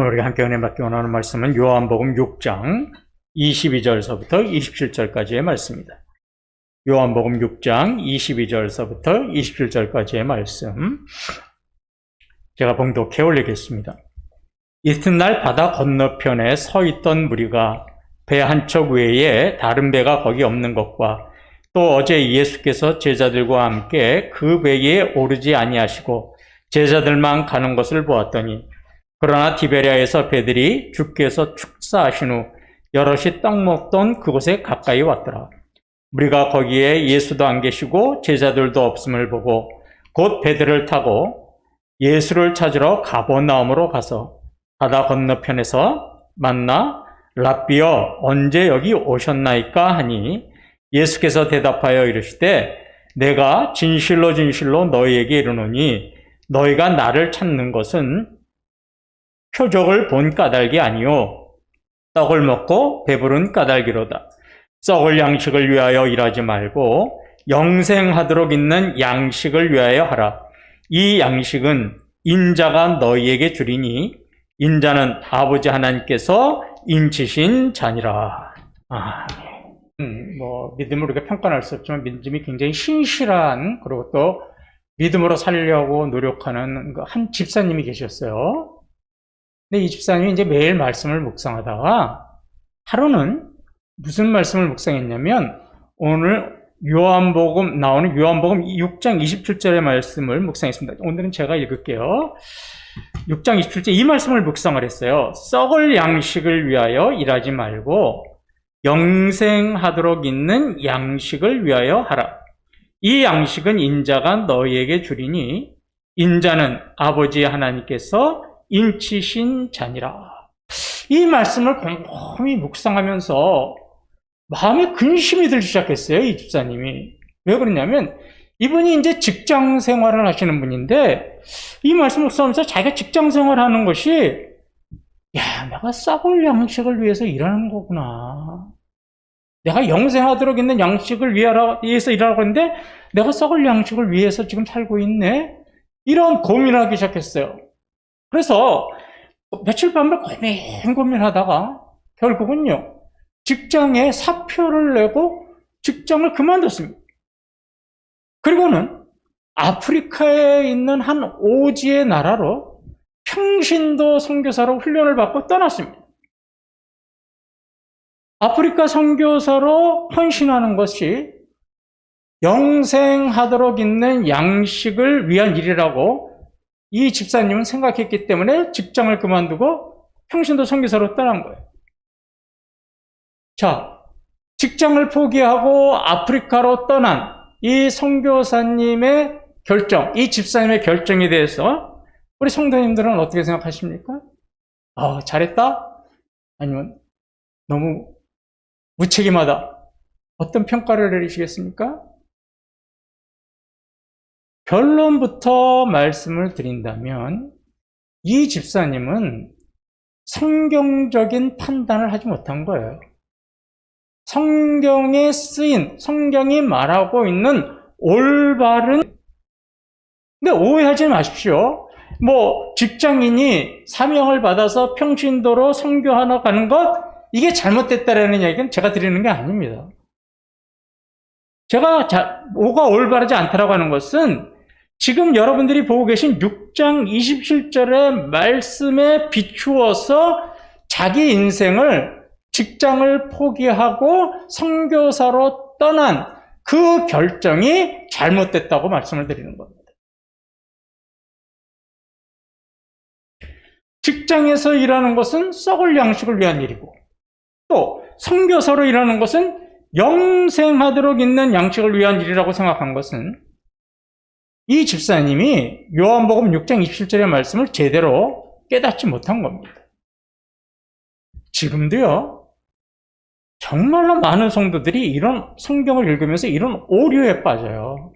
오늘 우리가 함께 은혜 받기 원하는 말씀은 요한복음 6장 22절서부터 27절까지의 말씀입니다. 요한복음 6장 22절서부터 27절까지의 말씀 제가 봉독해 올리겠습니다. 이튿날 바다 건너편에 서 있던 무리가 배 한 척 외에 다른 배가 거기 없는 것과 또 어제 예수께서 제자들과 함께 그 배에 오르지 아니하시고 제자들만 가는 것을 보았더니 그러나 디베랴에서 배들이 주께서 축사하신 후 여럿이 떡 먹던 그곳에 가까이 왔더라. 우리가 거기에 예수도 안 계시고 제자들도 없음을 보고 곧 배들을 타고 예수를 찾으러 가버나움으로 가서 바다 건너편에서 만나 랍비여 언제 여기 오셨나이까 하니 예수께서 대답하여 이르시되 내가 진실로 진실로 너희에게 이르노니 너희가 나를 찾는 것은 표적을 본 까닭이 아니요 떡을 먹고 배부른 까닭이로다. 썩을 양식을 위하여 일하지 말고 영생하도록 있는 양식을 위하여 하라. 이 양식은 인자가 너희에게 주리니 인자는 아버지 하나님께서 인치신 자니라. 믿음을 우리가 평가할 수 없지만 믿음이 굉장히 신실한, 그리고 또 믿음으로 살려고 노력하는 한 집사님이 계셨어요. 근데 이 집사님이 이제 매일 말씀을 묵상하다가 하루는 무슨 말씀을 묵상했냐면 오늘 나오는 요한복음 6장 27절의 말씀을 묵상했습니다. 오늘은 제가 읽을게요. 6장 27절 이 말씀을 묵상을 했어요. 썩을 양식을 위하여 일하지 말고 영생하도록 있는 양식을 위하여 하라. 이 양식은 인자가 너희에게 주리니 인자는 아버지 하나님께서 인치신 자니라. 이 말씀을 곰곰이 묵상하면서 마음에 근심이 들기 시작했어요. 이 집사님이. 왜 그러냐면 이분이 이제 직장 생활을 하시는 분인데 이 말씀을 묵상하면서 자기가 직장 생활하는 것이 내가 썩을 양식을 위해서 일하는 거구나. 내가 영생하도록 있는 양식을 위해서 일하라고 했는데 내가 썩을 양식을 위해서 지금 살고 있네. 이런 고민을 하기 시작했어요. 그래서 며칠 밤을 고민하다가 결국은요 직장에 사표를 내고 직장을 그만뒀습니다. 그리고는 아프리카에 있는 한 오지의 나라로 평신도 선교사로 훈련을 받고 떠났습니다. 아프리카 선교사로 헌신하는 것이 영생하도록 있는 양식을 위한 일이라고 이 집사님은 생각했기 때문에 직장을 그만두고 평신도 선교사로 떠난 거예요. 자, 직장을 포기하고 아프리카로 떠난 이 선교사님의 결정, 이 집사님의 결정에 대해서 우리 성도님들은 어떻게 생각하십니까? 잘했다? 아니면 너무 무책임하다? 어떤 평가를 내리시겠습니까? 결론부터 말씀을 드린다면 이 집사님은 성경적인 판단을 하지 못한 거예요. 성경에 쓰인, 성경이 말하고 있는 올바른, 근데 오해하지 마십시오. 직장인이 사명을 받아서 평신도로 선교하러 가는 것, 이게 잘못됐다라는 이야기는 제가 드리는 게 아닙니다. 제가 뭐가 올바르지 않다라고 하는 것은 지금 여러분들이 보고 계신 6장 27절의 말씀에 비추어서 자기 인생을, 직장을 포기하고 선교사로 떠난 그 결정이 잘못됐다고 말씀을 드리는 겁니다. 직장에서 일하는 것은 썩을 양식을 위한 일이고 또 선교사로 일하는 것은 영생하도록 있는 양식을 위한 일이라고 생각한 것은 이 집사님이 요한복음 6장 27절의 말씀을 제대로 깨닫지 못한 겁니다. 지금도요, 정말로 많은 성도들이 이런 성경을 읽으면서 이런 오류에 빠져요.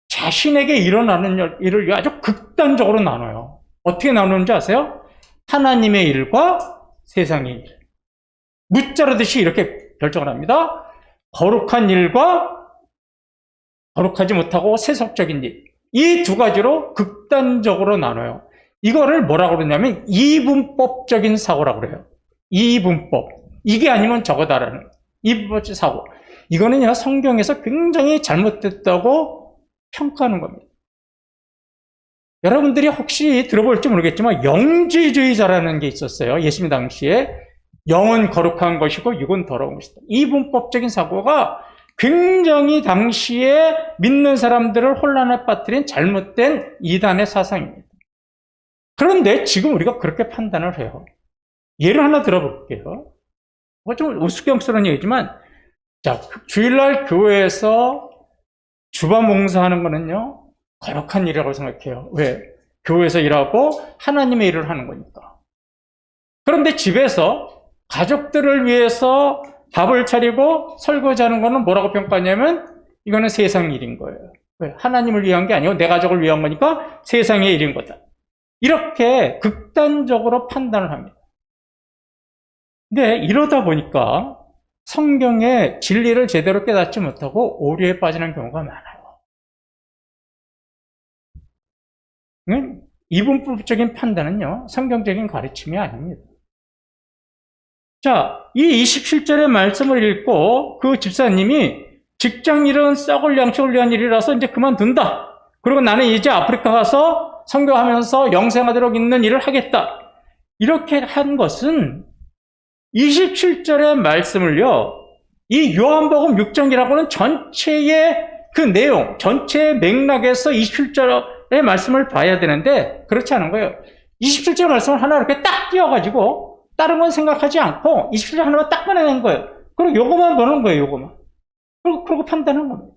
자신에게 일어나는 일을 아주 극단적으로 나눠요. 어떻게 나누는지 아세요? 하나님의 일과 세상의 일. 무자르듯이 이렇게 결정을 합니다. 거룩한 일과 거룩하지 못하고 세속적인 일. 이 두 가지로 극단적으로 나눠요. 이거를 뭐라고 그러냐면 이분법적인 사고라고 그래요. 이분법. 이게 아니면 저거다라는 이분법적 사고. 이거는요, 성경에서 굉장히 잘못됐다고 평가하는 겁니다. 여러분들이 혹시 들어볼지 모르겠지만 영지주의자라는 게 있었어요. 예수님 당시에. 영은 거룩한 것이고 육은 더러운 것이다. 이분법적인 사고가 굉장히 당시에 믿는 사람들을 혼란에 빠뜨린 잘못된 이단의 사상입니다. 그런데 지금 우리가 그렇게 판단을 해요. 예를 하나 들어볼게요. 좀 우스꽝스러운 얘기지만, 자, 주일날 교회에서 주반 봉사하는 거는요, 거룩한 일이라고 생각해요. 왜? 교회에서 일하고 하나님의 일을 하는 거니까. 그런데 집에서 가족들을 위해서 밥을 차리고 설거지하는 거는 뭐라고 평가하냐면 이거는 세상 일인 거예요. 왜? 하나님을 위한 게 아니고 내 가족을 위한 거니까 세상의 일인 거다. 이렇게 극단적으로 판단을 합니다. 근데 이러다 보니까 성경의 진리를 제대로 깨닫지 못하고 오류에 빠지는 경우가 많아요. 이분법적인 판단은요, 성경적인 가르침이 아닙니다. 자, 이 27절의 말씀을 읽고 그 집사님이 직장일은 썩을 양식을 위한 일이라서 이제 그만둔다. 그리고 나는 이제 아프리카 가서 선교하면서 영생하도록 있는 일을 하겠다. 이렇게 한 것은 27절의 말씀을요, 이 요한복음 6장이라고는 전체의 그 내용, 전체의 맥락에서 27절의 말씀을 봐야 되는데 그렇지 않은 거예요. 27절 말씀을 하나 이렇게 딱 띄워가지고 다른 건 생각하지 않고 27절 하나만 딱 꺼내는 거예요. 그리고 요거만 보는 거예요, 요거만. 그리고 판단하는 겁니다.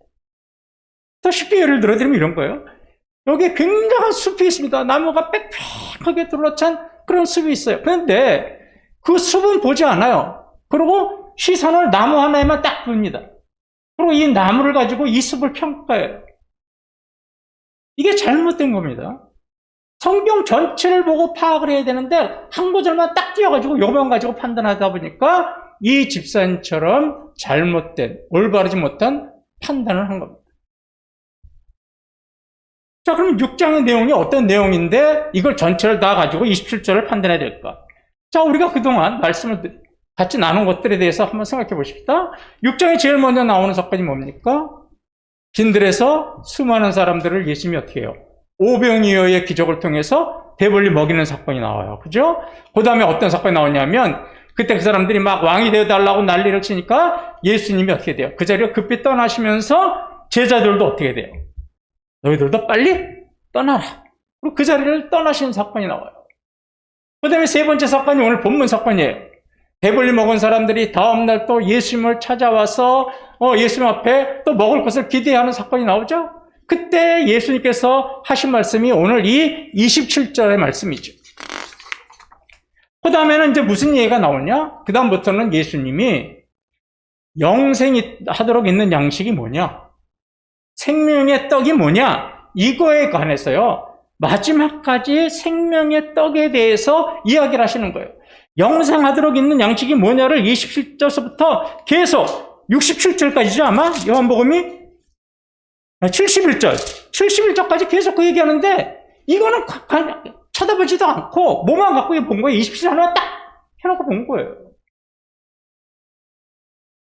더 쉽게 예를 들어드리면 이런 거예요. 여기 굉장한 숲이 있습니다. 나무가 빽빽하게 둘러찬 그런 숲이 있어요. 그런데 그 숲은 보지 않아요. 그리고 시선을 나무 하나에만 딱 둡니다. 그리고 이 나무를 가지고 이 숲을 평가해요. 이게 잘못된 겁니다. 성경 전체를 보고 파악을 해야 되는데 한 구절만 딱 띄워가지고 요만 가지고 판단하다 보니까 이 집사님처럼 잘못된, 올바르지 못한 판단을 한 겁니다. 자, 그럼 6장의 내용이 어떤 내용인데 이걸 전체를 다 가지고 27절을 판단해야 될까? 자, 우리가 그동안 말씀을 같이 나눈 것들에 대해서 한번 생각해 보십시다. 6장에 제일 먼저 나오는 사건이 뭡니까? 빈들에서 수많은 사람들을 예수님이 어떻게 해요? 오병이어의 기적을 통해서 배불리 먹이는 사건이 나와요. 그죠? 그 다음에 어떤 사건이 나오냐면 그때 그 사람들이 막 왕이 되어달라고 난리를 치니까 예수님이 어떻게 돼요? 그 자리를 급히 떠나시면서 제자들도 어떻게 돼요? 너희들도 빨리 떠나라. 그리고 그 자리를 떠나신 사건이 나와요. 그 다음에 세 번째 사건이 오늘 본문 사건이에요. 배불리 먹은 사람들이 다음날 또 예수님을 찾아와서 예수님 앞에 또 먹을 것을 기대하는 사건이 나오죠. 그때 예수님께서 하신 말씀이 오늘 이 27절의 말씀이죠. 그 다음에는 이제 무슨 얘기가 나오냐? 그 다음부터는 예수님이 영생이 하도록 있는 양식이 뭐냐? 생명의 떡이 뭐냐? 이거에 관해서요, 마지막까지 생명의 떡에 대해서 이야기를 하시는 거예요. 영생하도록 있는 양식이 뭐냐를 27절서부터 계속 67절까지죠, 아마? 요한복음이 71절까지 계속 그 얘기하는데 이거는 쳐다보지도 않고 뭐만 갖고 본 거예요. 27절 하나 딱 해놓고 본 거예요.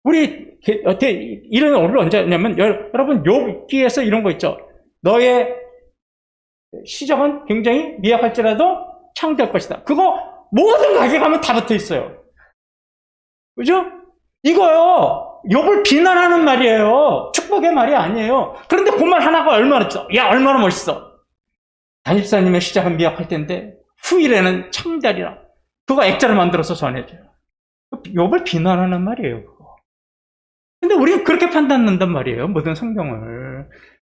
우리 어떻게 이런 오류를 언제 했냐면, 여러분 욥기에서 이런 거 있죠. 너의 시작은 굉장히 미약할지라도 창대할 것이다. 그거 모든 가게 가면 다 붙어 있어요. 그죠? 이거요, 욥을 비난하는 말이에요. 축복의 말이 아니에요. 그런데 그 말 하나가 얼마나 멋있어. 야, 얼마나 멋있어. 담집사님의 시작은 미약할 텐데 후일에는 창대하리라. 그거 액자를 만들어서 전해줘요. 욥을 비난하는 말이에요, 그거. 근데 우리는 그렇게 판단한단 말이에요, 모든 성경을.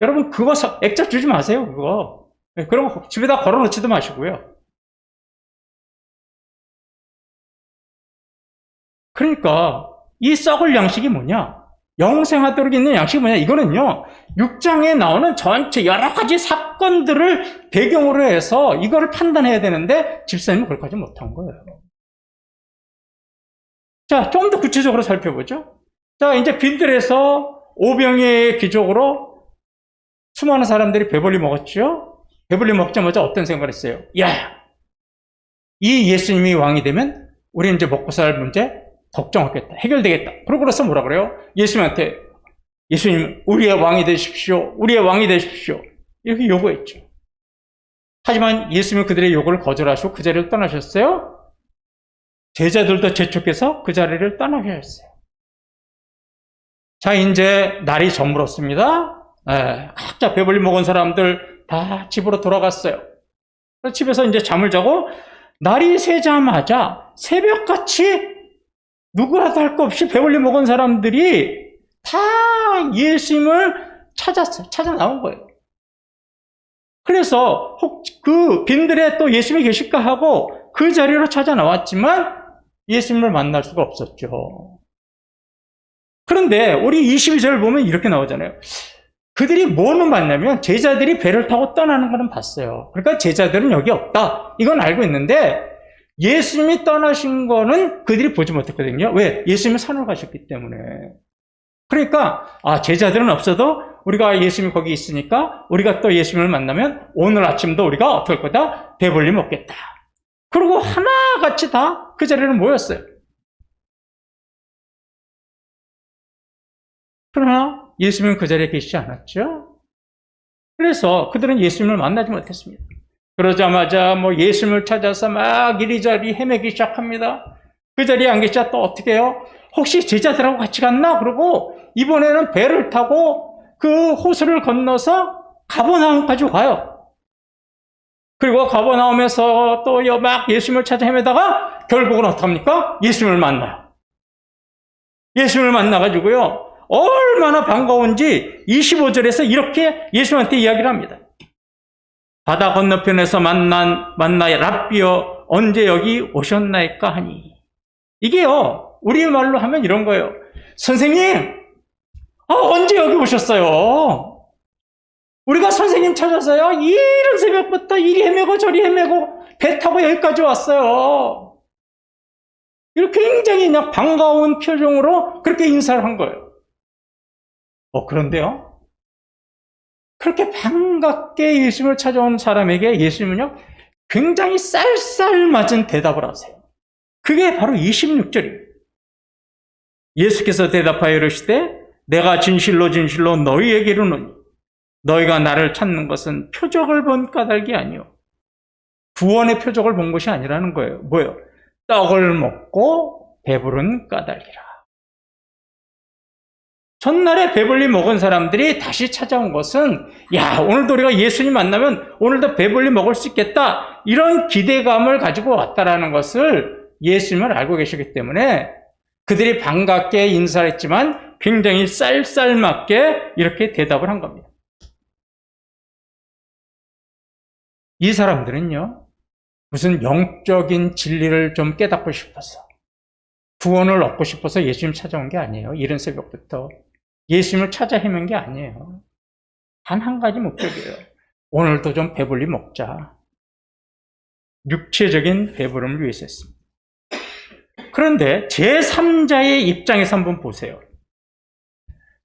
여러분, 그거 액자 주지 마세요, 그거. 그런 거 집에다 걸어놓지도 마시고요. 그러니까 이 썩을 양식이 뭐냐? 영생하도록 있는 양식이 뭐냐? 이거는요, 6장에 나오는 전체 여러 가지 사건들을 배경으로 해서 이거를 판단해야 되는데 집사님은 그렇게까지 못한 거예요. 자, 좀 더 구체적으로 살펴보죠. 자, 이제 빈들에서 오병이어의 기적으로 수많은 사람들이 배불리 먹었죠. 배불리 먹자마자 어떤 생각을 했어요? 야, 이 예수님이 왕이 되면 우리는 이제 먹고 살 문제 걱정 없겠다. 해결되겠다. 그러고서 뭐라 그래요? 예수님한테 예수님 우리의 왕이 되십시오. 우리의 왕이 되십시오. 이렇게 요구했죠. 하지만 예수님은 그들의 요구를 거절하시고 그 자리를 떠나셨어요. 제자들도 재촉해서 그 자리를 떠나셨어요. 자, 이제 날이 저물었습니다. 각자 배불리 먹은 사람들 다 집으로 돌아갔어요. 집에서 이제 잠을 자고 날이 새자마자 새벽같이 누구라도 할 것 없이 배불리 먹은 사람들이 다 예수님을 찾았어요. 찾아 나온 거예요. 그래서 그 빈들에 또 예수님이 계실까 하고 그 자리로 찾아 나왔지만 예수님을 만날 수가 없었죠. 그런데 우리 22절 보면 이렇게 나오잖아요. 그들이 뭐는 봤냐면 제자들이 배를 타고 떠나는 거는 봤어요. 그러니까 제자들은 여기 없다. 이건 알고 있는데 예수님이 떠나신 거는 그들이 보지 못했거든요. 왜? 예수님이 산으로 가셨기 때문에. 그러니까 제자들은 없어도 우리가 예수님이 거기 있으니까 우리가 또 예수님을 만나면 오늘 아침도 우리가 어떻게 할 거다? 배불리 먹겠다. 그리고 하나같이 다 그 자리에 모였어요. 그러나 예수님은 그 자리에 계시지 않았죠. 그래서 그들은 예수님을 만나지 못했습니다. 그러자마자 예수님을 찾아서 막 이리저리 헤매기 시작합니다. 그 자리에 안 계시자 또 어떻게 해요? 혹시 제자들하고 같이 갔나? 그러고 이번에는 배를 타고 그 호수를 건너서 가버나움까지 와요. 그리고 가버나움에서 또 막 예수님을 찾아 헤매다가 결국은 어떡합니까? 예수님을 만나요. 예수님을 만나가지고요. 얼마나 반가운지 25절에서 이렇게 예수님한테 이야기를 합니다. 바다 건너편에서 만나 랍비여 언제 여기 오셨나이까 하니. 이게요, 우리말로 하면 이런 거예요. 선생님, 언제 여기 오셨어요? 우리가 선생님 찾아서요, 이른 새벽부터 이리 헤매고 저리 헤매고 배 타고 여기까지 왔어요. 이렇게 굉장히 그냥 반가운 표정으로 그렇게 인사를 한 거예요. 그런데요, 그렇게 반갑게 예수님을 찾아온 사람에게 예수님은요, 굉장히 쌀쌀맞은 대답을 하세요. 그게 바로 26절이에요. 예수께서 대답하여 이르시되 내가 진실로 진실로 너희에게 이르노니 너희가 나를 찾는 것은 표적을 본 까닭이 아니요 구원의 표적을 본 것이 아니라는 거예요. 뭐예요? 떡을 먹고 배부른 까닭이라. 전날에 배불리 먹은 사람들이 다시 찾아온 것은 오늘도 우리가 예수님 만나면 오늘도 배불리 먹을 수 있겠다. 이런 기대감을 가지고 왔다라는 것을 예수님을 알고 계시기 때문에 그들이 반갑게 인사를 했지만 굉장히 쌀쌀맞게 이렇게 대답을 한 겁니다. 이 사람들은요, 무슨 영적인 진리를 좀 깨닫고 싶어서 구원을 얻고 싶어서 예수님 찾아온 게 아니에요. 이른 새벽부터 예수님을 찾아 헤맨 게 아니에요. 단 한 가지 목적이에요. 오늘도 좀 배불리 먹자. 육체적인 배부름을 위해서 했습니다. 그런데 제3자의 입장에서 한번 보세요.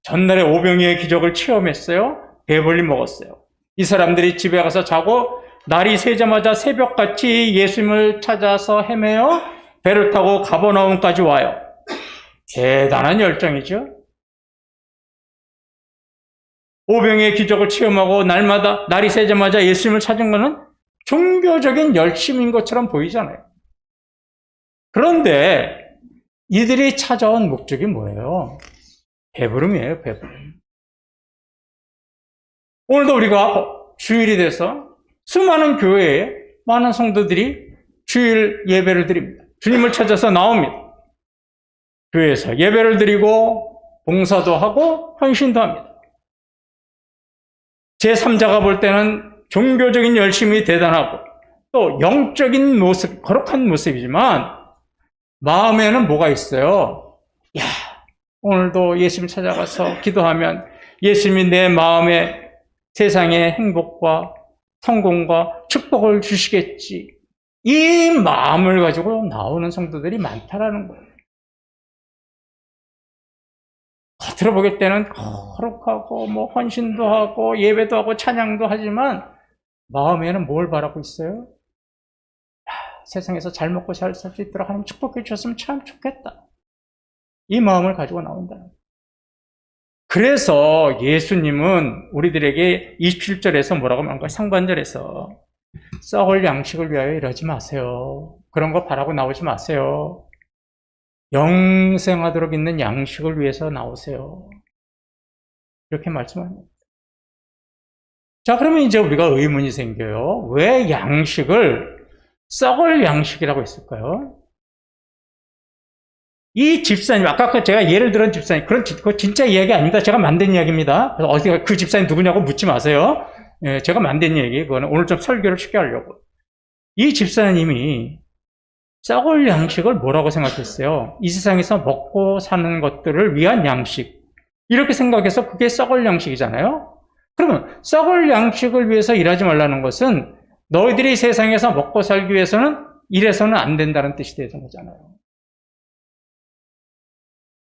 전날에 오병이의 기적을 체험했어요. 배불리 먹었어요. 이 사람들이 집에 가서 자고 날이 새자마자 새벽같이 예수님을 찾아서 헤매어 배를 타고 가버나움까지 와요. 대단한 열정이죠. 오병이의 기적을 체험하고 날이 새자마자 예수님을 찾은 것은 종교적인 열심인 것처럼 보이잖아요. 그런데 이들이 찾아온 목적이 뭐예요? 배부름이에요, 배부름. 오늘도 우리가 주일이 돼서 수많은 교회에 많은 성도들이 주일 예배를 드립니다. 주님을 찾아서 나옵니다. 교회에서 예배를 드리고 봉사도 하고 헌신도 합니다. 제3자가 볼 때는 종교적인 열심이 대단하고 또 영적인 모습, 거룩한 모습이지만 마음에는 뭐가 있어요? 오늘도 예수님 찾아가서 기도하면 예수님이 내 마음에 세상의 행복과 성공과 축복을 주시겠지. 이 마음을 가지고 나오는 성도들이 많다라는 거예요. 겉으로 보길 때는 거룩하고 헌신도 하고 예배도 하고 찬양도 하지만 마음에는 뭘 바라고 있어요? 세상에서 잘 먹고 잘 살 수 있도록 하나님 축복해 주셨으면 참 좋겠다. 이 마음을 가지고 나온다는 거예요. 그래서 예수님은 우리들에게 27절에서 뭐라고 말한가요? 상반절에서 썩을 양식을 위하여 이러지 마세요. 그런 거 바라고 나오지 마세요. 영생하도록 있는 양식을 위해서 나오세요. 이렇게 말씀합니다. 자, 그러면 이제 우리가 의문이 생겨요. 왜 양식을 썩을 양식이라고 했을까요? 이 집사님, 아까 제가 예를 들은 집사님, 그거 진짜 이야기 아닙니다. 제가 만든 이야기입니다. 그래서 어디가 그 집사님 누구냐고 묻지 마세요. 예, 제가 만든 얘기, 그거는 오늘 좀 설교를 쉽게 하려고. 이 집사님이 썩을 양식을 뭐라고 생각했어요? 이 세상에서 먹고 사는 것들을 위한 양식. 이렇게 생각해서 그게 썩을 양식이잖아요? 그러면 썩을 양식을 위해서 일하지 말라는 것은 너희들이 세상에서 먹고 살기 위해서는 일해서는 안 된다는 뜻이 되는 거잖아요.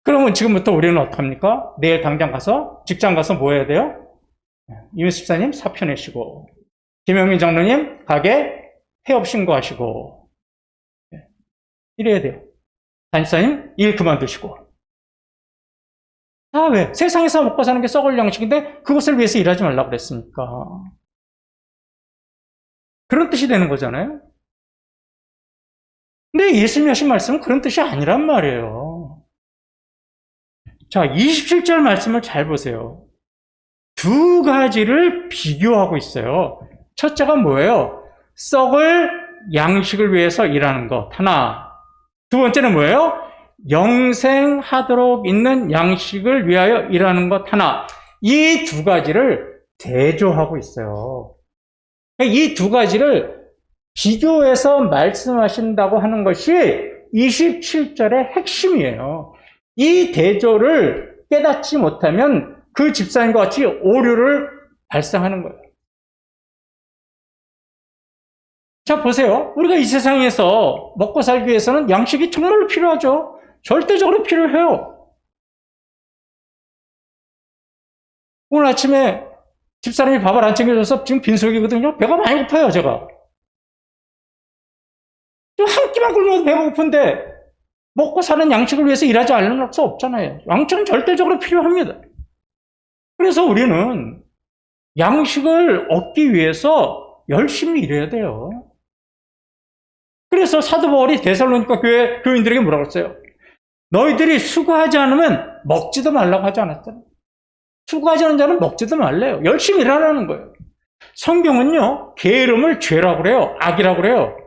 그러면 지금부터 우리는 어떡합니까? 내일 당장 가서, 직장 가서 뭐 해야 돼요? 이민수 집사님 사표 내시고, 김영민 장로님 가게 폐업 신고하시고, 이래야 돼요. 단집사님 일 그만두시고. 아, 왜? 세상에서 먹고 사는 게 썩을 양식인데 그것을 위해서 일하지 말라고 그랬으니까. 그런 뜻이 되는 거잖아요. 근데 예수님이 하신 말씀은 그런 뜻이 아니란 말이에요. 자, 27절 말씀을 잘 보세요. 두 가지를 비교하고 있어요. 첫째가 뭐예요? 썩을 양식을 위해서 일하는 것 하나. 두 번째는 뭐예요? 영생하도록 있는 양식을 위하여 일하는 것 하나. 이 두 가지를 대조하고 있어요. 이 두 가지를 비교해서 말씀하신다고 하는 것이 27절의 핵심이에요. 이 대조를 깨닫지 못하면 그 집사님과 같이 오류를 발생하는 거예요. 자, 보세요. 우리가 이 세상에서 먹고 살기 위해서는 양식이 정말로 필요하죠. 절대적으로 필요해요. 오늘 아침에 집사람이 밥을 안 챙겨줘서 지금 빈속이거든요. 배가 많이 고파요, 제가. 한 끼만 굶어도 배가 고픈데 먹고 사는 양식을 위해서 일하지 않을 수 없잖아요. 양식은 절대적으로 필요합니다. 그래서 우리는 양식을 얻기 위해서 열심히 일해야 돼요. 그래서 사도 바울이 데살로니가 교회 교인들에게 뭐라고 했어요? 너희들이 수고하지 않으면 먹지도 말라고 하지 않았잖아요. 수고하지 않은 자는 먹지도 말래요. 열심히 일하라는 거예요. 성경은요, 게으름을 죄라고 그래요. 악이라고 그래요.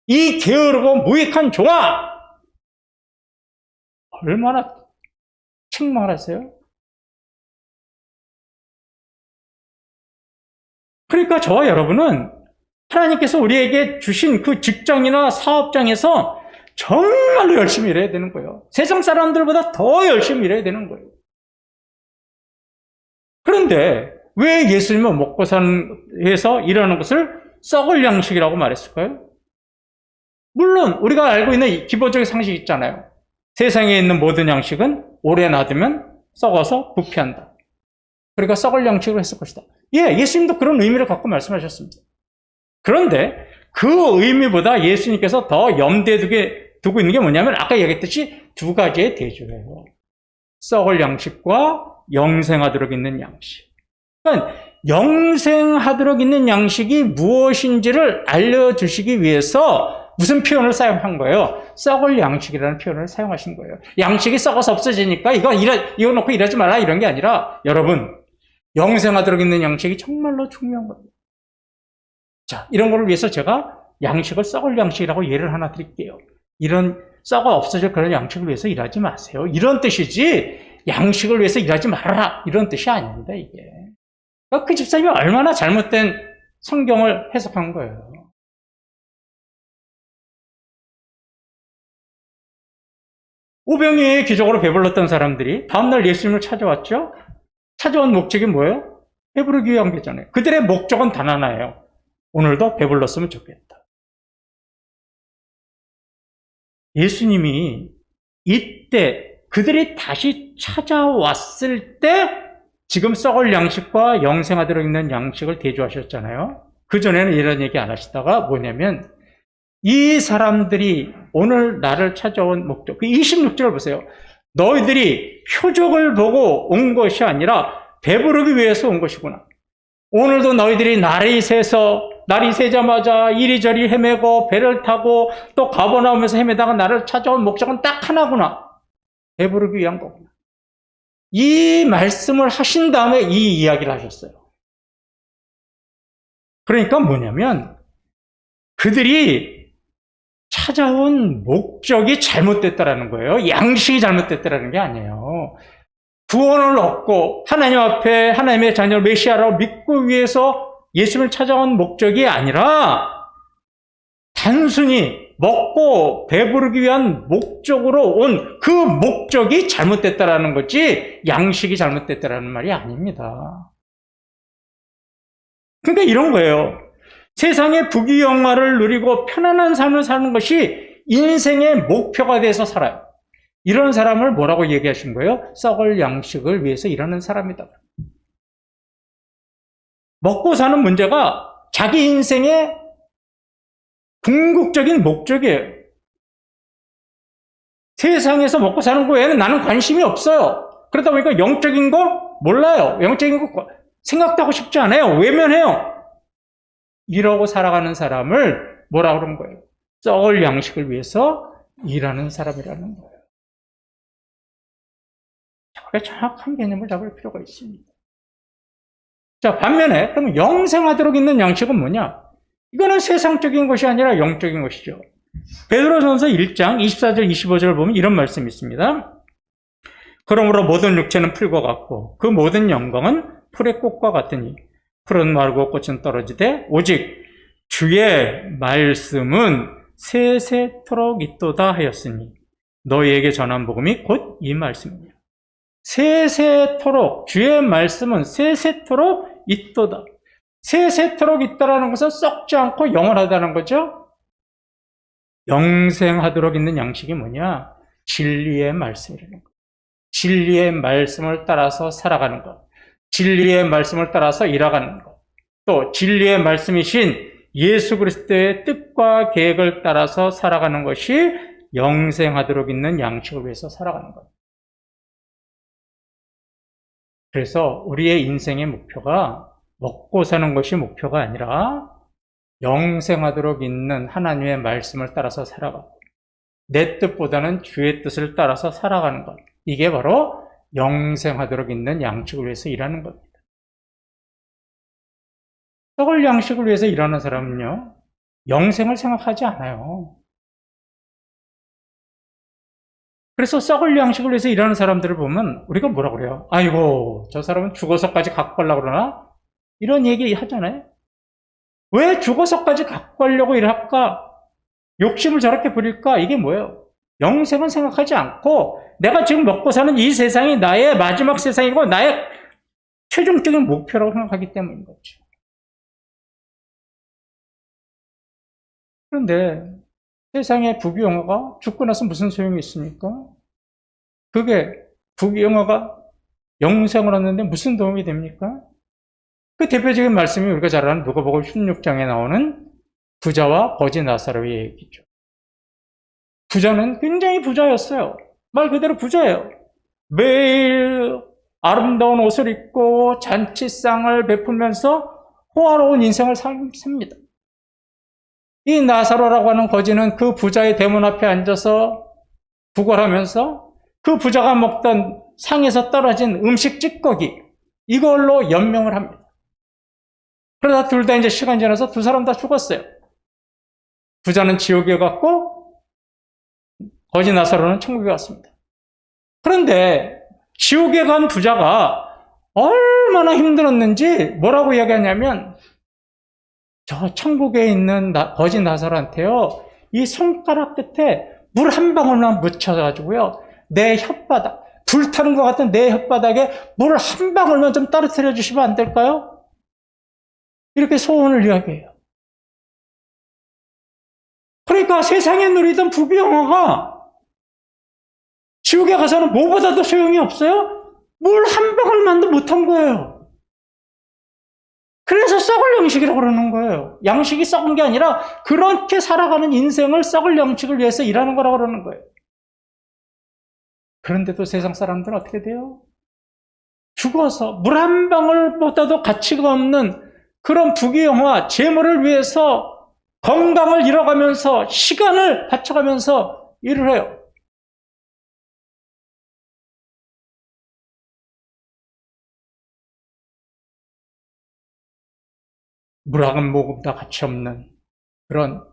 이 게으르고 무익한 종아! 얼마나 책망하세요? 그러니까 저와 여러분은 하나님께서 우리에게 주신 그 직장이나 사업장에서 정말로 열심히 일해야 되는 거예요. 세상 사람들보다 더 열심히 일해야 되는 거예요. 그런데 왜 예수님은 먹고 사는 해서 일하는 것을 썩을 양식이라고 말했을까요? 물론 우리가 알고 있는 기본적인 상식이 있잖아요. 세상에 있는 모든 양식은 오래 놔두면 썩어서 부패한다. 그러니까 썩을 양식으로 했을 것이다. 예, 예수님도 그런 의미를 갖고 말씀하셨습니다. 그런데 그 의미보다 예수님께서 더 염두에 두고 있는 게 뭐냐면 아까 얘기했듯이 두 가지의 대조예요. 썩을 양식과 영생하도록 있는 양식. 그러니까 영생하도록 있는 양식이 무엇인지를 알려주시기 위해서 무슨 표현을 사용한 거예요? 썩을 양식이라는 표현을 사용하신 거예요. 양식이 썩어서 없어지니까 이거 놓고 일하지 말라 이런 게 아니라 여러분, 영생하도록 있는 양식이 정말로 중요한 겁니다. 자, 이런 거를 위해서 제가 양식을 썩을 양식이라고 예를 하나 드릴게요. 이런 썩어 없어질 그런 양식을 위해서 일하지 마세요. 이런 뜻이지 양식을 위해서 일하지 말아라 이런 뜻이 아닙니다. 이게. 그러니까 그 집사님이 얼마나 잘못된 성경을 해석한 거예요. 오병이어의 기적으로 배불렀던 사람들이 다음날 예수님을 찾아왔죠. 찾아온 목적이 뭐예요? 배부르기 위한 거잖아요. 그들의 목적은 단 하나예요. 오늘도 배불렀으면 좋겠다. 예수님이 이때 그들이 다시 찾아왔을 때 지금 썩을 양식과 영생하도록 있는 양식을 대조하셨잖아요. 그전에는 이런 얘기 안 하시다가 뭐냐면 이 사람들이 오늘 나를 찾아온 목적, 그 26절을 보세요. 너희들이 표적을 보고 온 것이 아니라 배부르기 위해서 온 것이구나. 오늘도 너희들이 날이 새자마자 이리저리 헤매고 배를 타고 또 가버나움에서 헤매다가 나를 찾아온 목적은 딱 하나구나. 배부르기 위한 거구나. 이 말씀을 하신 다음에 이 이야기를 하셨어요. 그러니까 뭐냐면 그들이 찾아온 목적이 잘못됐다라는 거예요. 양식이 잘못됐다라는 게 아니에요. 구원을 얻고 하나님 앞에 하나님의 자녀 메시아라고 믿고 위해서 예수님을 찾아온 목적이 아니라 단순히 먹고 배부르기 위한 목적으로 온 그 목적이 잘못됐다라는 거지 양식이 잘못됐다라는 말이 아닙니다. 그러니까 이런 거예요. 세상의 부귀영화를 누리고 편안한 삶을 사는 것이 인생의 목표가 돼서 살아요. 이런 사람을 뭐라고 얘기하신 거예요? 썩을 양식을 위해서 일하는 사람이다. 먹고 사는 문제가 자기 인생의 궁극적인 목적이에요. 세상에서 먹고 사는 거 외에는 나는 관심이 없어요. 그러다 보니까 영적인 거 몰라요. 영적인 거 생각도 하고 싶지 않아요. 외면해요. 이러고 살아가는 사람을 뭐라 그런 거예요? 썩을 양식을 위해서 일하는 사람이라는 거예요. 정확한 개념을 잡을 필요가 있습니다. 자, 반면에 그럼 영생하도록 있는 양식은 뭐냐? 이거는 세상적인 것이 아니라 영적인 것이죠. 베드로전서 1장 24절 25절을 보면 이런 말씀이 있습니다. 그러므로 모든 육체는 풀과 같고 그 모든 영광은 풀의 꽃과 같으니 풀은 마르고 꽃은 떨어지되 오직 주의 말씀은 세세토록 있도다 하였으니 너희에게 전한 복음이 곧 이 말씀이니라. 세세토록 주의 말씀은 세세토록 있도다. 세세토록 있다라는 것은 썩지 않고 영원하다는 거죠. 영생하도록 있는 양식이 뭐냐? 진리의 말씀이라는 것. 진리의 말씀을 따라서 살아가는 것. 진리의 말씀을 따라서 일하는 것. 또 진리의 말씀이신 예수 그리스도의 뜻과 계획을 따라서 살아가는 것이 영생하도록 있는 양식을 위해서 살아가는 것. 그래서 우리의 인생의 목표가 먹고 사는 것이 목표가 아니라 영생하도록 있는 하나님의 말씀을 따라서 살아가고 내 뜻보다는 주의 뜻을 따라서 살아가는 것. 이게 바로 영생하도록 있는 양식을 위해서 일하는 겁니다. 썩을 양식을 위해서 일하는 사람은요, 영생을 생각하지 않아요. 그래서 썩을 양식을 위해서 일하는 사람들을 보면 우리가 뭐라 그래요? 아이고, 저 사람은 죽어서까지 갖고 가려고 그러나? 이런 얘기 하잖아요. 왜 죽어서까지 갖고 가려고 일할까? 욕심을 저렇게 부릴까? 이게 뭐예요? 영생은 생각하지 않고 내가 지금 먹고 사는 이 세상이 나의 마지막 세상이고 나의 최종적인 목표라고 생각하기 때문인 거죠. 그런데 세상의 부귀영화가 죽고 나서 무슨 소용이 있습니까? 그게 부귀영화가 영생을 얻는데 무슨 도움이 됩니까? 그 대표적인 말씀이 우리가 잘 아는 누가복음 16장에 나오는 부자와 거지 나사로의 얘기죠. 부자는 굉장히 부자였어요. 말 그대로 부자예요. 매일 아름다운 옷을 입고 잔치상을 베풀면서 호화로운 인생을 삽니다. 이 나사로라고 하는 거지는 그 부자의 대문 앞에 앉아서 구걸하면서 그 부자가 먹던 상에서 떨어진 음식 찌꺼기 이걸로 연명을 합니다. 그러다 둘 다 이제 시간이 지나서 두 사람 다 죽었어요. 부자는 지옥에 갔고 거지 나사로는 천국에 갔습니다. 그런데 지옥에 간 부자가 얼마나 힘들었는지 뭐라고 이야기하냐면 저 천국에 있는 거지 나사로한테요, 이 손가락 끝에 물 한 방울만 묻혀가지고요, 내 혓바닥, 불타는 것 같은 내 혓바닥에 물 한 방울만 좀 떨어뜨려 주시면 안 될까요? 이렇게 소원을 이야기해요. 그러니까 세상에 누리던 부귀영화가 지옥에 가서는 뭐보다도 소용이 없어요? 물 한 방울만도 못한 거예요. 그래서 썩을 양식이라고 그러는 거예요. 양식이 썩은 게 아니라 그렇게 살아가는 인생을 썩을 양식을 위해서 일하는 거라고 그러는 거예요. 그런데도 세상 사람들은 어떻게 돼요? 죽어서 물 한 방울보다도 가치가 없는 그런 부귀영화, 재물을 위해서 건강을 잃어가면서 시간을 바쳐가면서 일을 해요. 물 한 모금도 가치 없는 그런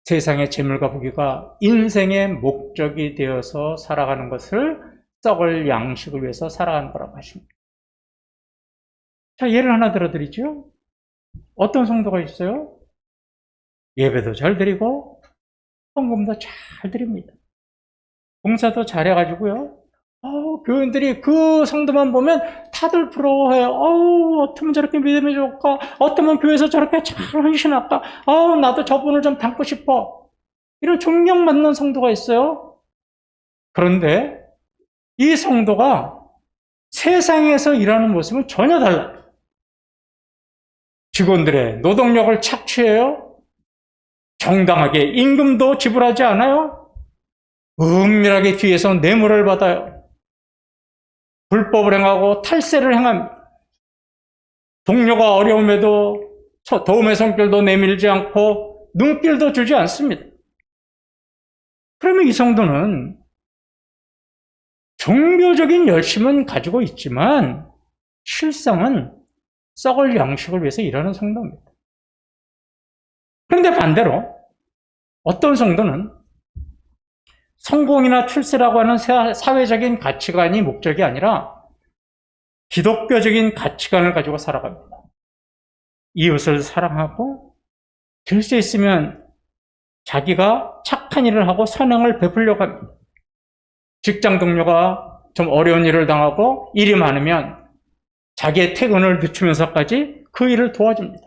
세상의 재물과 부귀가 인생의 목적이 되어서 살아가는 것을 썩을 양식을 위해서 살아가는 거라고 하십니다. 자, 예를 하나 들어드리죠. 어떤 성도가 있어요? 예배도 잘 드리고 헌금도 잘 드립니다. 봉사도 잘해가지고요. 교인들이 그 성도만 보면 다들 부러워해요. 어쩌면 저렇게 믿음이 좋을까? 어쩌면 교회에서 저렇게 잘 헌신할까? 나도 저분을 좀 닮고 싶어. 이런 존경받는 성도가 있어요. 그런데 이 성도가 세상에서 일하는 모습은 전혀 달라요. 직원들의 노동력을 착취해요. 정당하게 임금도 지불하지 않아요. 은밀하게 뒤에서 뇌물을 받아요. 불법을 행하고 탈세를 행합니다. 동료가 어려움에도 도움의 손길도 내밀지 않고 눈길도 주지 않습니다. 그러면 이 성도는 종교적인 열심은 가지고 있지만 실상은 썩을 양식을 위해서 일하는 성도입니다. 그런데 반대로 어떤 성도는 성공이나 출세라고 하는 사회적인 가치관이 목적이 아니라 기독교적인 가치관을 가지고 살아갑니다. 이웃을 사랑하고 될 수 있으면 자기가 착한 일을 하고 선행을 베풀려고 합니다. 직장 동료가 좀 어려운 일을 당하고 일이 많으면 자기의 퇴근을 늦추면서까지 그 일을 도와줍니다.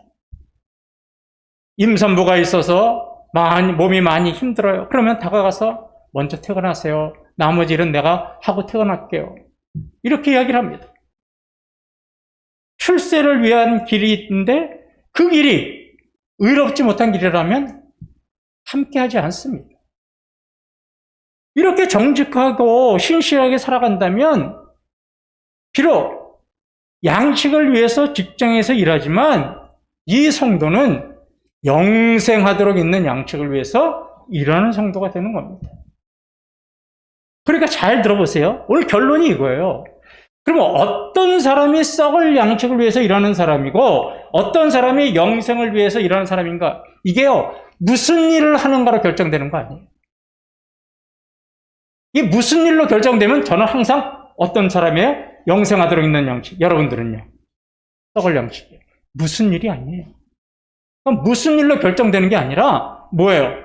임산부가 있어서 몸이 많이 힘들어요. 그러면 다가가서 먼저 퇴근하세요. 나머지 일은 내가 하고 퇴근할게요. 이렇게 이야기를 합니다. 출세를 위한 길이 있는데 그 길이 의롭지 못한 길이라면 함께하지 않습니다. 이렇게 정직하고 신실하게 살아간다면 비록 양식을 위해서 직장에서 일하지만 이 성도는 영생하도록 있는 양식을 위해서 일하는 성도가 되는 겁니다. 그러니까 잘 들어보세요. 오늘 결론이 이거예요. 그러면 어떤 사람이 썩을 양식을 위해서 일하는 사람이고 어떤 사람이 영생을 위해서 일하는 사람인가? 이게요, 무슨 일을 하는가로 결정되는 거 아니에요. 이게 무슨 일로 결정되면 저는 항상 어떤 사람이에요? 영생하도록 있는 양식. 여러분들은요? 썩을 양식이에요. 무슨 일이 아니에요. 그럼 무슨 일로 결정되는 게 아니라 뭐예요?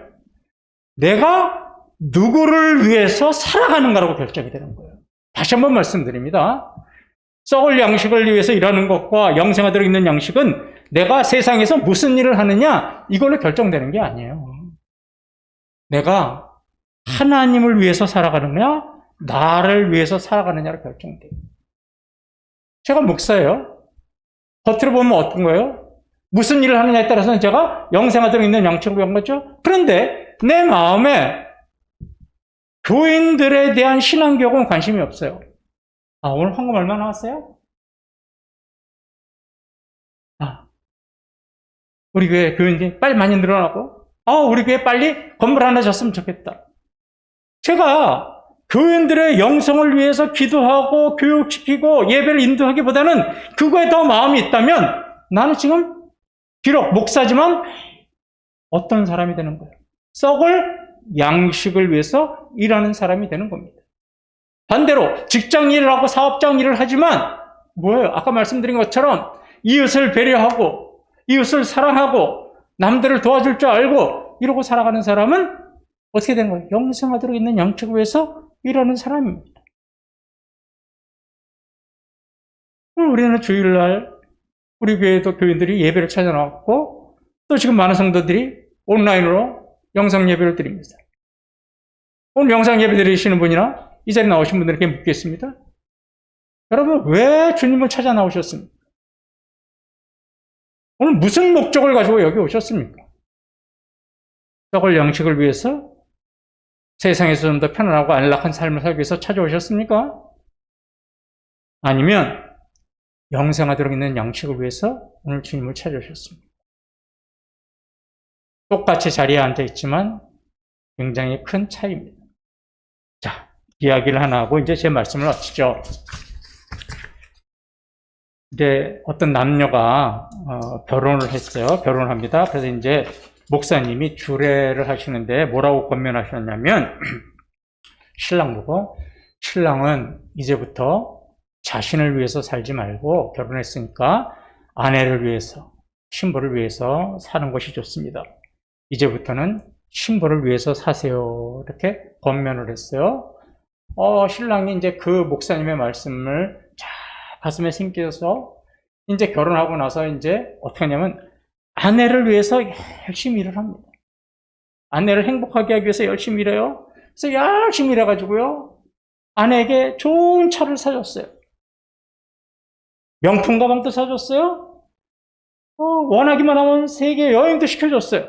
내가 누구를 위해서 살아가는가라고 결정이 되는 거예요. 다시 한번 말씀드립니다. 썩을 양식을 위해서 일하는 것과 영생하도록 있는 양식은 내가 세상에서 무슨 일을 하느냐 이걸로 결정되는 게 아니에요. 내가 하나님을 위해서 살아가느냐 나를 위해서 살아가느냐로 결정돼요. 제가 목사예요. 겉으로 보면 어떤 거예요? 무슨 일을 하느냐에 따라서는 제가 영생하도록 있는 양식을 위한 거죠. 그런데 내 마음에 교인들에 대한 신앙교육은 관심이 없어요. 오늘 헌금 얼마 나왔어요? 우리 교회 교인들이 빨리 많이 늘어나고, 우리 교회 빨리 건물 하나 졌으면 좋겠다. 제가 교인들의 영성을 위해서 기도하고 교육시키고 예배를 인도하기보다는 그거에 더 마음이 있다면 나는 지금 비록 목사지만 어떤 사람이 되는 거예요? 썩을 양식을 위해서 일하는 사람이 되는 겁니다. 반대로 직장 일을 하고 사업장 일을 하지만 뭐예요? 아까 말씀드린 것처럼 이웃을 배려하고 이웃을 사랑하고 남들을 도와줄 줄 알고 이러고 살아가는 사람은 어떻게 되는 거예요? 영생하도록 있는 양식을 위해서 일하는 사람입니다. 우리는 주일날 우리 교회도 교인들이 예배를 찾아나왔고 또 지금 많은 성도들이 온라인으로 영상 예배를 드립니다. 오늘 영상 예배 드리시는 분이나 이 자리에 나오신 분들에게 묻겠습니다. 여러분, 왜 주님을 찾아 나오셨습니까? 오늘 무슨 목적을 가지고 여기 오셨습니까? 썩을 양식을 위해서? 세상에서 좀 더 편안하고 안락한 삶을 살기 위해서 찾아오셨습니까? 아니면 영생하도록 있는 양식을 위해서 오늘 주님을 찾아오셨습니다. 똑같이 자리에 앉아 있지만 굉장히 큰 차이입니다. 자, 이야기를 하나 하고 이제 제 말씀을 마치죠. 이제 어떤 남녀가 결혼을 했어요. 결혼을 합니다. 그래서 이제 목사님이 주례를 하시는데 뭐라고 권면하셨냐면 신랑 보고 신랑은 이제부터 자신을 위해서 살지 말고 결혼했으니까 아내를 위해서, 신부를 위해서 사는 것이 좋습니다. 이제부터는 신부를 위해서 사세요. 이렇게 권면을 했어요. 신랑이 이제 그 목사님의 말씀을 잘 가슴에 새겨서 이제 결혼하고 나서 이제 어떻게 하냐면 아내를 위해서 열심히 일을 합니다. 아내를 행복하게 하기 위해서 열심히 일해요. 그래서 열심히 일해가지고요. 아내에게 좋은 차를 사줬어요. 명품 가방도 사줬어요. 원하기만 하면 세계 여행도 시켜줬어요.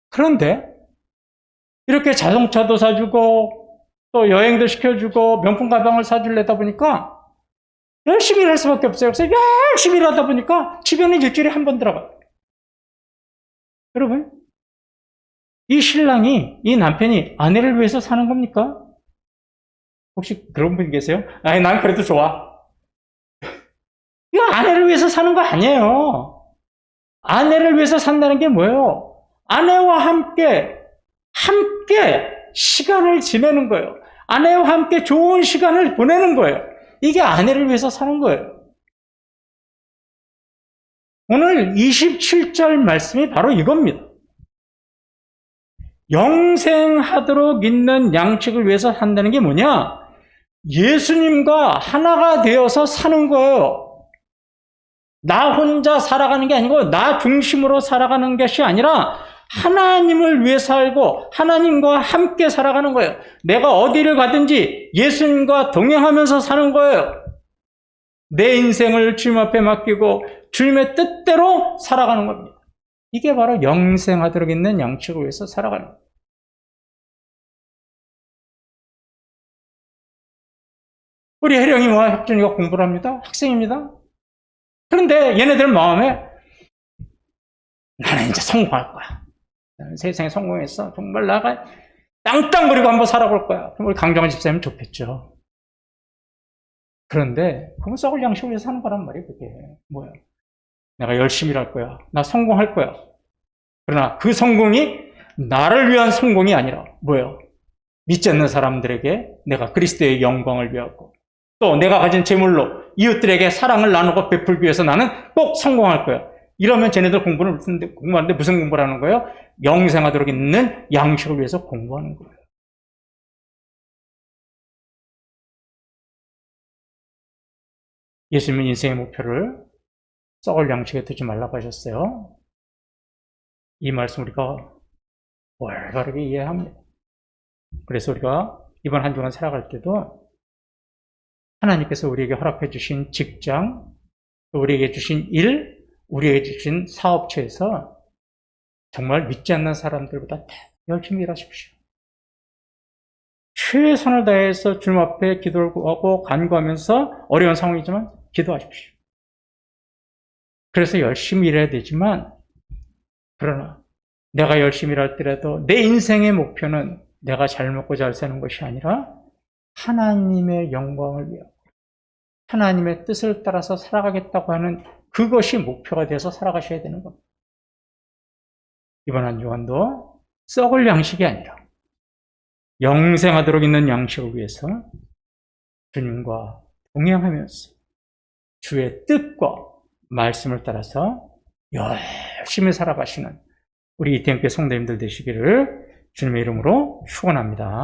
그런데 이렇게 자동차도 사주고 또 여행도 시켜주고 명품 가방을 사주려다 보니까 열심히 일할 수밖에 없어요. 그래서 열심히 일하다 보니까 집에는 일주일에 한 번 들어가요. 여러분, 이 신랑이, 이 남편이 아내를 위해서 사는 겁니까? 혹시 그런 분 계세요? 아니, 난 그래도 좋아. 이거 아내를 위해서 사는 거 아니에요. 아내를 위해서 산다는 게 뭐예요? 아내와 함께 시간을 지내는 거예요. 아내와 함께 좋은 시간을 보내는 거예요. 이게 아내를 위해서 사는 거예요. 오늘 27절 말씀이 바로 이겁니다. 영생하도록 있는 양식을 위해서 산다는 게 뭐냐? 예수님과 하나가 되어서 사는 거예요. 나 혼자 살아가는 게 아니고 나 중심으로 살아가는 것이 아니라 하나님을 위해 살고 하나님과 함께 살아가는 거예요. 내가 어디를 가든지 예수님과 동행하면서 사는 거예요. 내 인생을 주님 앞에 맡기고 주님의 뜻대로 살아가는 겁니다. 이게 바로 영생하도록 있는 양식을 위해서 살아가는 거예요. 우리 혜령이와 혁준이가 공부를 합니다. 학생입니다. 그런데 얘네들 마음에 나는 이제 성공할 거야. 나는 세상에 성공했어. 정말 나가 땅땅거리고 한번 살아볼 거야. 그럼 우리 강정환 집사님은 좋겠죠. 그런데 그건 썩을 양식을 위해서 사는 거란 말이에요. 그게 뭐야? 내가 열심히 일할 거야. 나 성공할 거야. 그러나 그 성공이 나를 위한 성공이 아니라 뭐예요? 믿지 않는 사람들에게 내가 그리스도의 영광을 위하고 또 내가 가진 재물로 이웃들에게 사랑을 나누고 베풀기 위해서 나는 꼭 성공할 거야. 이러면 쟤네들 공부하는데 무슨 공부를 하는 거예요? 영생하도록 있는 양식을 위해서 공부하는 거예요. 예수님은 인생의 목표를 썩을 양식에 두지 말라고 하셨어요. 이 말씀 우리가 올바르게 이해합니다. 그래서 우리가 이번 한 주간 살아갈 때도 하나님께서 우리에게 허락해 주신 직장, 또 우리에게 주신 일, 우리에게 주신 사업체에서 정말 믿지 않는 사람들보다 열심히 일하십시오. 최선을 다해서 주님 앞에 기도를 하고 간구하면서 어려운 상황이지만 기도하십시오. 그래서 열심히 일해야 되지만 그러나 내가 열심히 일할 때라도 내 인생의 목표는 내가 잘 먹고 잘 사는 것이 아니라 하나님의 영광을 위하여 하나님의 뜻을 따라서 살아가겠다고 하는 그것이 목표가 돼서 살아가셔야 되는 겁니다. 이번 한 주간도 썩을 양식이 아니라 영생하도록 있는 양식을 위해서 주님과 동행하면서 주의 뜻과 말씀을 따라서 열심히 살아가시는 우리 이태영교회 성도님들 되시기를 주님의 이름으로 축원합니다.